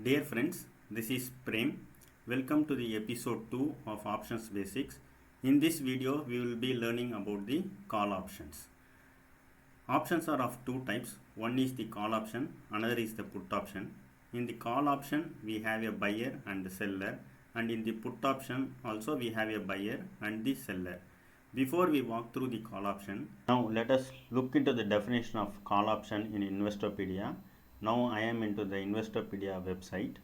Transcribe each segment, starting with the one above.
Dear friends, this is Prem. Welcome to the episode 2 of Options Basics. In this video, we will be learning about the call options. Options are of two types. One is the call option, another is the put option. In the call option, we have a buyer and the seller, and in the put option also we have a buyer and the seller. Before we walk through the call option, now let us look into the definition of call option in Investopedia. Now I am into the Investopedia website.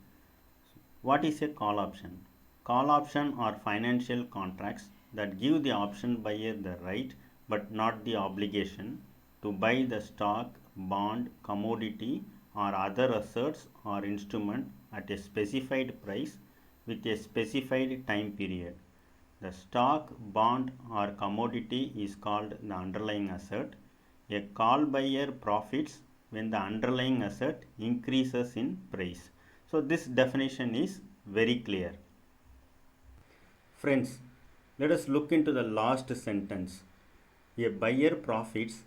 What is a call option? Call option are financial contracts that give the option buyer the right but not the obligation to buy the stock, bond, commodity or other assets or instrument at a specified price with a specified time period. The stock, bond or commodity is called the underlying asset. A call buyer profits when the underlying asset increases in price. So this definition is very clear. Friends, let us look into the last sentence. A buyer profits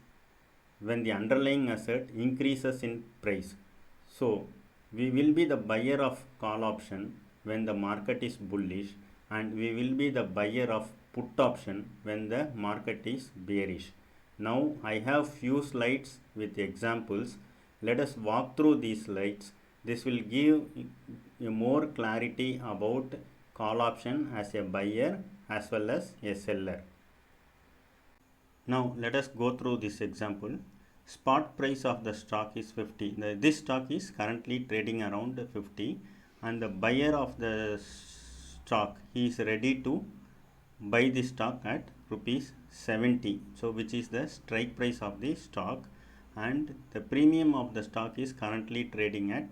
when the underlying asset increases in price. So we will be the buyer of call option when the market is bullish, and we will be the buyer of put option when the market is bearish. Now I have few slides with examples. Let us walk through these slides. This will give a more clarity about call option as a buyer as well as a seller. Now let us go through this example. Spot price of the stock is 50. This stock is currently trading around 50, and the buyer of the stock, he is ready to buy the stock at rupees 70. So which is the strike price of the stock, and the premium of the stock is currently trading at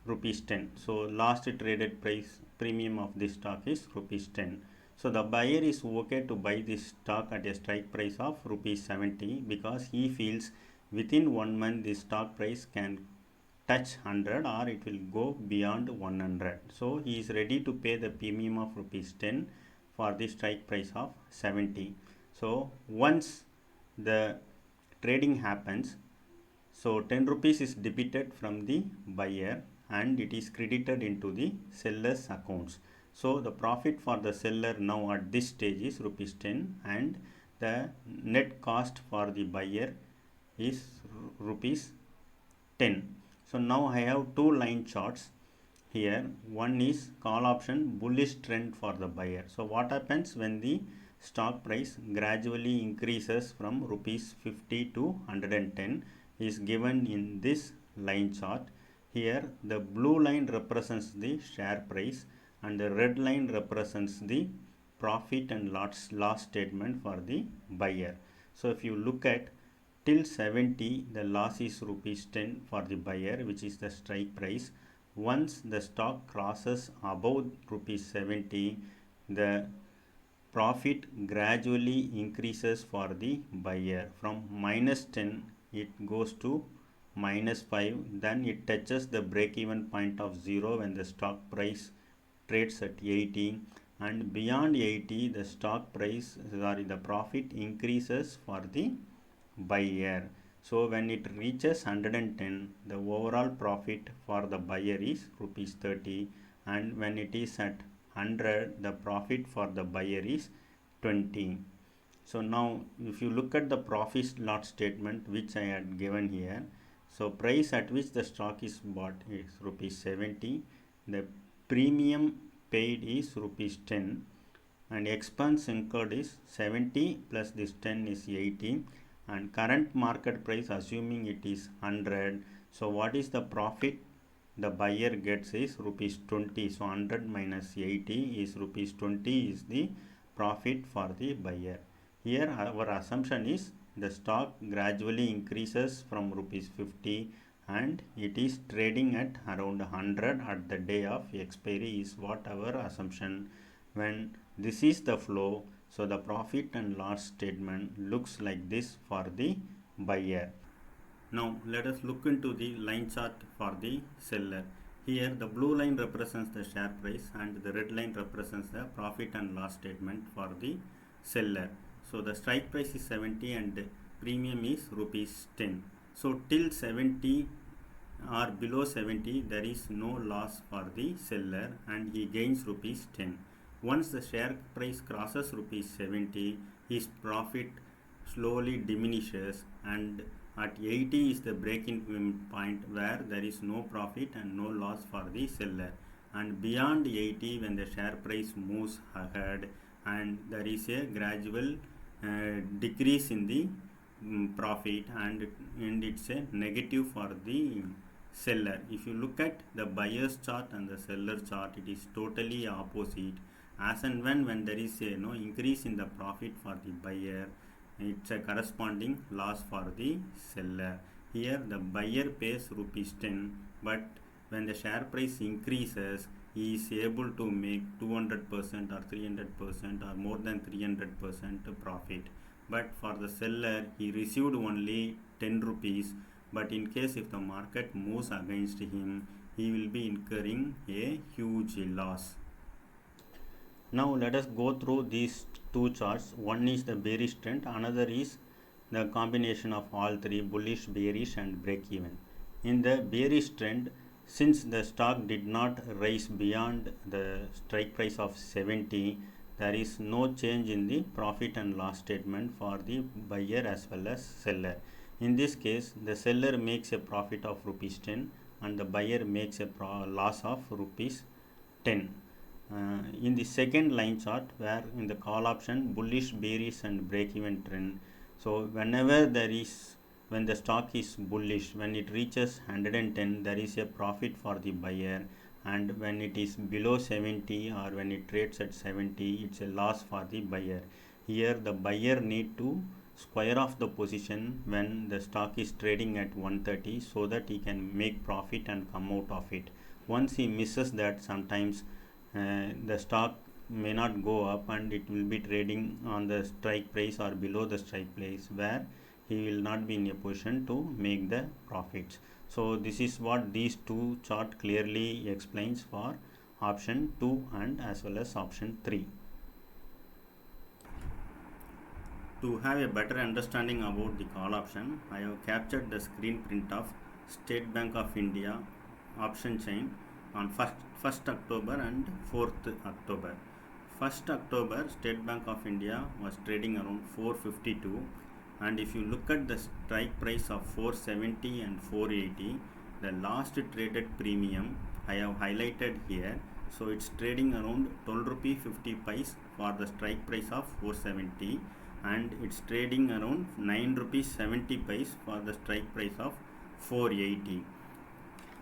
rupees 10. So last traded price premium of this stock is rupees 10. So the buyer is okay to buy this stock at a strike price of rupees 70 because he feels within 1 month the stock price can touch 100 or it will go beyond 100. So he is ready to pay the premium of rupees 10 for the strike price of 70. So once the trading happens, so 10 rupees is debited from the buyer and it is credited into the seller's accounts. So the profit for the seller now at this stage is rupees 10, and the net cost for the buyer is rupees 10. So now I have two line charts here. One is call option bullish trend for the buyer. So what happens when the stock price gradually increases from rupees 50 to 110 is given in this line chart. Here the blue line represents the share price and the red line represents the profit and loss statement for the buyer. So if you look at till 70, the loss is rupees 10 for the buyer, which is the strike price. Once the stock crosses above rupees 70, the profit gradually increases for the buyer. From minus 10 it goes to minus 5, then it touches the break even point of 0 when the stock price trades at 80, and beyond 80 the stock price, the profit increases for the buyer. So when it reaches 110, the overall profit for the buyer is rupees 30, and when it is at 100, the profit for the buyer is 20. So now if you look at the profit loss statement which I had given here, so price at which the stock is bought is rupees 70, the premium paid is rupees 10, and expense incurred is 70 plus this 10 is 80, and current market price assuming it is 100. So what is the profit the buyer gets is rupees 20. So 100 minus 80 is rupees 20 is the profit for the buyer. Here our assumption is the stock gradually increases from rupees 50 and it is trading at around 100 at the day of expiry is what our assumption. When this is the flow, so the profit and loss statement looks like this for the buyer. Now let us look into the line chart for the seller. Here the blue line represents the share price and the red line represents the profit and loss statement for the seller. So the strike price is 70 and premium is rupees 10. So till 70 or below 70, there is no loss for the seller and he gains rupees 10. Once the share price crosses rupees 70, his profit slowly diminishes, and at 80 is the break-even point where there is no profit and no loss for the seller. And beyond 80, when the share price moves ahead and there is a gradual decrease in the profit, and it's a negative for the seller. If you look at the buyer's chart and the seller chart, it is totally opposite. As and when there is a increase in the profit for the buyer, it's a corresponding loss for the seller. Here the buyer pays rupees 10, but when the share price increases, he is able to make 200% or 300% or more than 300% profit. But for the seller, he received only 10 rupees, but in case if the market moves against him, he will be incurring a huge loss. Now let us go through these two charts. One is the bearish trend, another is the combination of all three: bullish, bearish and break even. In the bearish trend, since the stock did not rise beyond the strike price of 70, there is no change in the profit and loss statement for the buyer as well as seller. In this case, the seller makes a profit of rupees 10 and the buyer makes a loss of rupees 10. In the second line chart, where in the call option bullish, bearish and break even trend, so whenever when the stock is bullish, when it reaches 110, there is a profit for the buyer, and when it is below 70 or when it trades at 70, it's a loss for the buyer. Here the buyer need to square off the position when the stock is trading at 130, so that he can make profit and come out of it. Once he misses that, sometimes the stock may not go up and it will be trading on the strike price or below the strike price, where he will not be in a position to make the profits. So this is what these two chart clearly explains for option 2 and as well as option 3. To have a better understanding about the call option, I have captured the screen print of State Bank of India option chain on 1st October and 4th October. 1st October, State Bank of India was trading around 452, and if you look at the strike price of 470 and 480, the last traded premium I have highlighted here. So it's trading around 12 rupee 50 paise for the strike price of 470, and it's trading around 9 rupees 70 paise for the strike price of 480.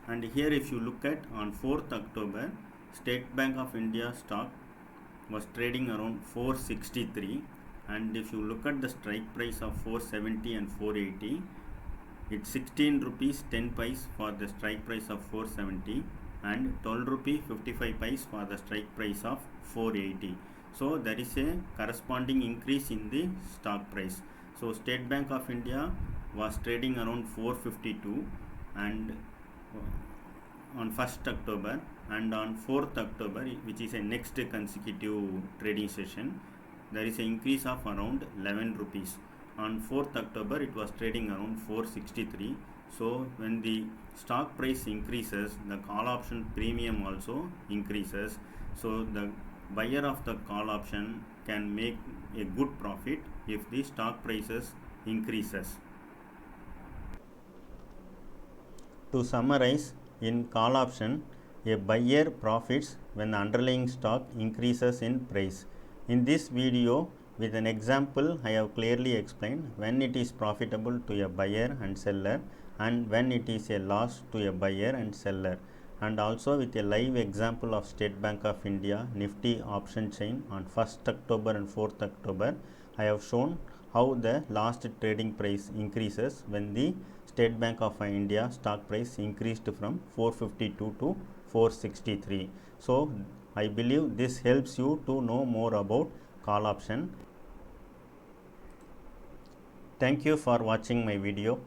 And here if you look at on 4th October, State Bank of India stock was trading around 463, and if you look at the strike price of 470 and 480, it's 16 rupees 10 paise for the strike price of 470 and 12 rupee 55 paise for the strike price of 480. So there is a corresponding increase in the stock price. So State Bank of India was trading around 452 and on 1st October, and on 4th October, which is a next consecutive trading session, there is an increase of around 11 rupees. On 4th October, it was trading around 463. So when the stock price increases, the call option premium also increases. So the buyer of the call option can make a good profit if the stock prices increases. To summarize, in call option, a buyer profits when the underlying stock increases in price. In this video, with an example, I have clearly explained when it is profitable to a buyer and seller and when it is a loss to a buyer and seller. And also with a live example of State Bank of India Nifty option chain on 1st October and 4th October, I have shown how the last trading price increases when the State Bank of India stock price increased from 452 to 463. So I believe this helps you to know more about call option. Thank you for watching my video.